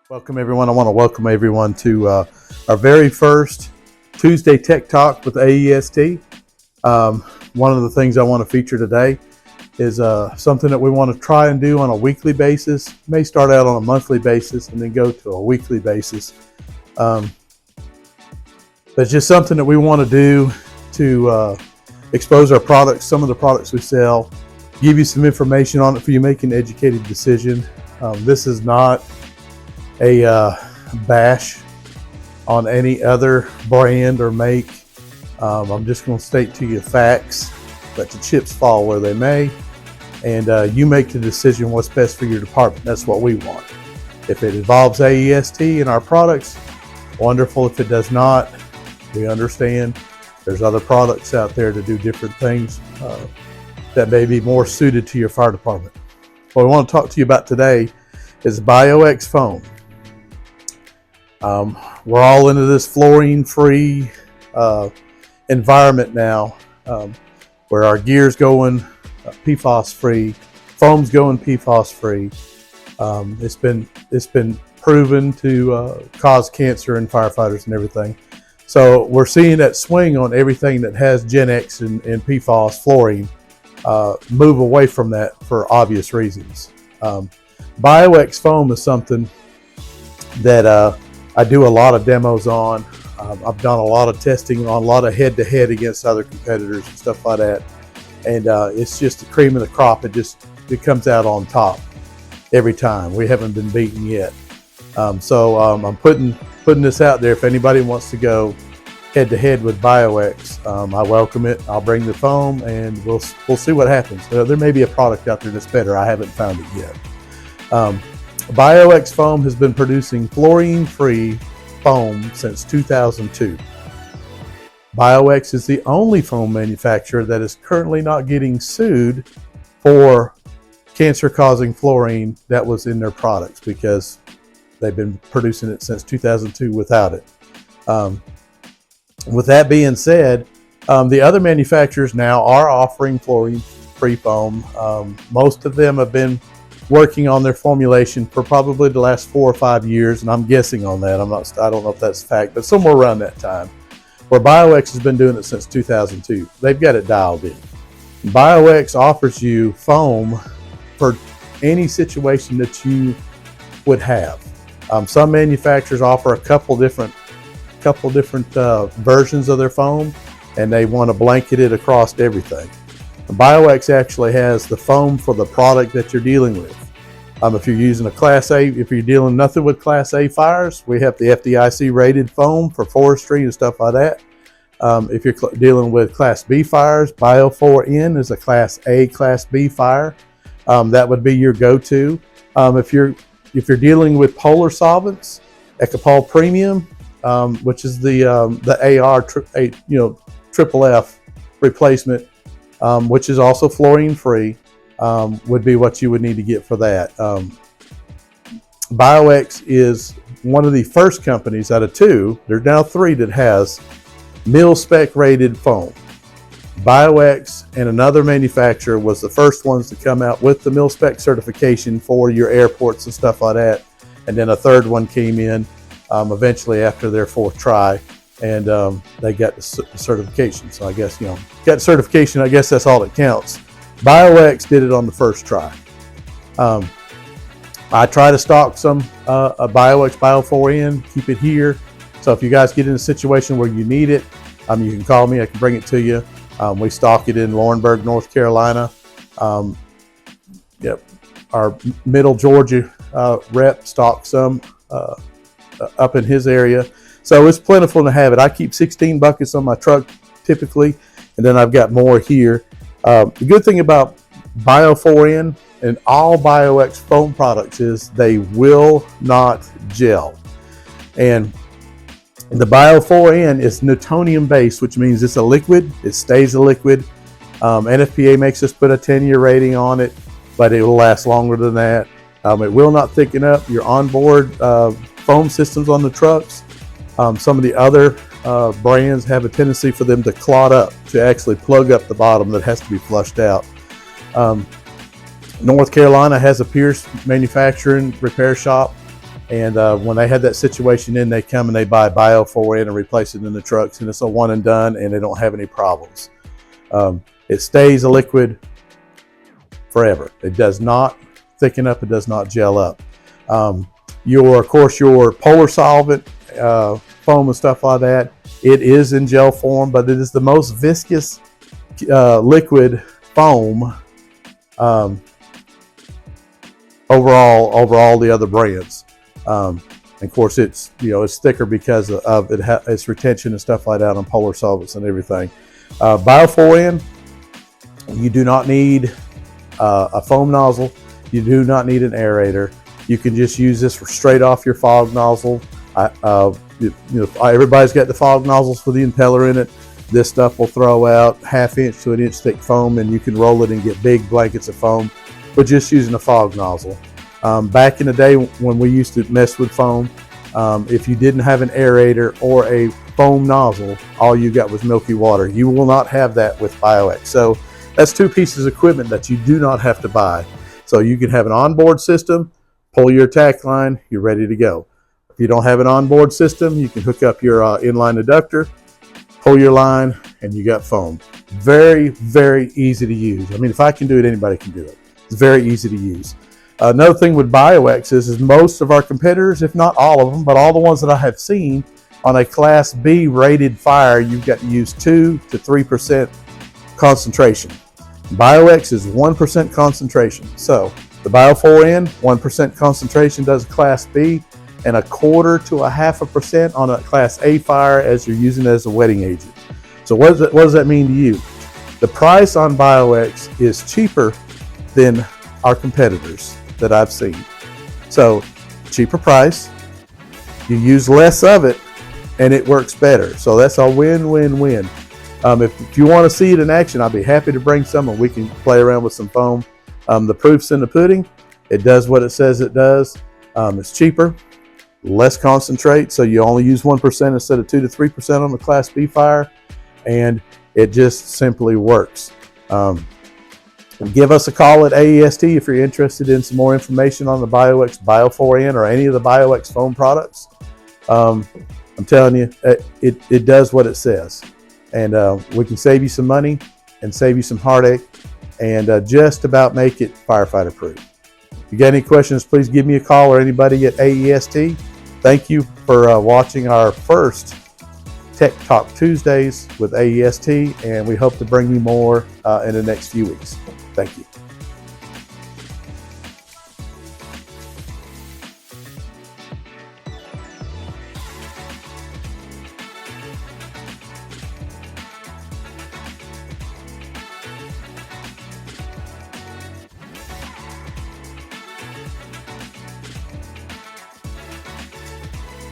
Welcome everyone. I want to welcome everyone to our very first Tuesday Tech Talk with AEST. One of the things I want to feature today is something that we want to try and do on a weekly basis. May start out on a monthly basis and then go to a weekly basis. But it's just something that we want to do to expose our products, some of the products we sell, give you some information on it for you to make an educated decision. This is not a bash on any other brand or make. I'm just going to state to you facts, let the chips fall where they may, and you make the decision what's best for your department. That's what we want. If it involves AEST and our products, wonderful. If it does not, we understand. There's other products out there to do different things that may be more suited to your fire department. What I want to talk to you about today is BioX foam. We're all into this fluorine-free environment now, where our gear's going PFAS-free, foam's going PFAS-free. It's been proven to cause cancer in firefighters and everything. So we're seeing that swing on everything that has Gen X and PFAS fluorine move away from that for obvious reasons. BioX foam is something that I do a lot of demos on. I've done a lot of testing on, a lot of head-to-head against other competitors and stuff like that. And it's just the cream of the crop. It comes out on top every time. We haven't been beaten yet. So I'm putting this out there. If anybody wants to go head-to-head with BioX, I welcome it. I'll bring the foam, and we'll see what happens. There may be a product out there that's better. I haven't found it yet. BioX foam has been producing fluorine-free foam since 2002. BioX is the only foam manufacturer that is currently not getting sued for cancer-causing fluorine that was in their products, because they've been producing it since 2002 without it. With that being said, the other manufacturers now are offering fluorine-free foam. Most of them have been working on their formulation for probably the last 4 or 5 years, and I'm guessing on that. I don't know if that's a fact, but somewhere around that time. Where BioX has been doing it since 2002. They've got it dialed in. BioX offers you foam for any situation that you would have. Some manufacturers offer a couple different versions of their foam, and they want to blanket it across everything. BioX actually has the foam for the product that you're dealing with. If you're using a Class A, if you're dealing nothing with Class A fires, we have the FDIC rated foam for forestry and stuff like that. If you're dealing with Class B fires, Bio4N is a Class A, Class B fire. That would be your go-to. If you're dealing with polar solvents, Ecopol Premium, which is the AR triple F replacement, which is also fluorine-free, would be what you would need to get for that. BioX is one of the first companies out of 2, there's now 3, that has mil-spec rated foam. BioX and another manufacturer was the first ones to come out with the mil-spec certification for your airports and stuff like that. And then a third one came in eventually after their 4th try, and they got the certification. So I guess, got certification, I guess that's all that counts. BioX did it on the first try. I try to stock some a BioX Bio4N, keep it here. So if you guys get in a situation where you need it, you can call me, I can bring it to you. We stock it in Laurinburg, North Carolina. Our Middle Georgia rep stocks some up in his area. So it's plentiful to have it. I keep 16 buckets on my truck typically, and then I've got more here. The good thing about Bio4N and all BioX foam products is they will not gel. And the Bio4N is Newtonium based, which means it's a liquid. It stays a liquid. NFPA makes us put a 10-year rating on it, but it will last longer than that. It will not thicken up. Your onboard foam systems on the trucks, some of the other brands have a tendency for them to clot up, to actually plug up the bottom that has to be flushed out. North Carolina has a Pierce manufacturing repair shop And when they had that situation in, they come and they buy Bio 4N and replace it in the trucks, and it's a one and done, and they don't have any problems. It stays a liquid forever. It does not thicken up. It does not gel up. Of course, your polar solvent, foam and stuff like that, it is in gel form, but it is the most viscous liquid foam over all the other brands. And of course, it's thicker because of its retention and stuff like that on polar solvents and everything. Bio 4N, you do not need a foam nozzle. You do not need an aerator. You can just use this straight off your fog nozzle. Everybody's got the fog nozzles for the impeller in it. This stuff will throw out 1/2 inch to 1 inch thick foam, and you can roll it and get big blankets of foam, but just using a fog nozzle. Back in the day when we used to mess with foam, if you didn't have an aerator or a foam nozzle, all you got was milky water. You will not have that with BioX. So that's two pieces of equipment that you do not have to buy. So you can have an onboard system, pull your tack line, you're ready to go. If you don't have an onboard system, you can hook up your inline adductor, pull your line, and you got foam. Very, very easy to use. I mean, if I can do it, anybody can do it. It's very easy to use. Another thing with BioX is most of our competitors, if not all of them, but all the ones that I have seen on a Class B rated fire, you've got to use 2 to 3% concentration. BioX is 1% concentration. So the Bio 4N, 1% concentration does Class B, and 1/4 to 1/2% on a Class A fire as you're using it as a wetting agent. So what does that mean to you? The price on BioX is cheaper than our competitors that I've seen. So cheaper price, you use less of it, and it works better. So that's a win-win-win. If you want to see it in action, I'll be happy to bring some and we can play around with some foam. The proof's in the pudding. It does what it says it does. It's cheaper, less concentrate, so you only use 1% instead of 2 to 3% on the Class B fire, and it just simply works. Give us a call at AEST if you're interested in some more information on the BioX Bio 4N or any of the BioX foam products. I'm telling you, it does what it says. And we can save you some money and save you some heartache and just about make it firefighter proof. If you got any questions, please give me a call or anybody at AEST. Thank you for watching our first Tech Talk Tuesdays with AEST, and we hope to bring you more in the next few weeks. Thank you.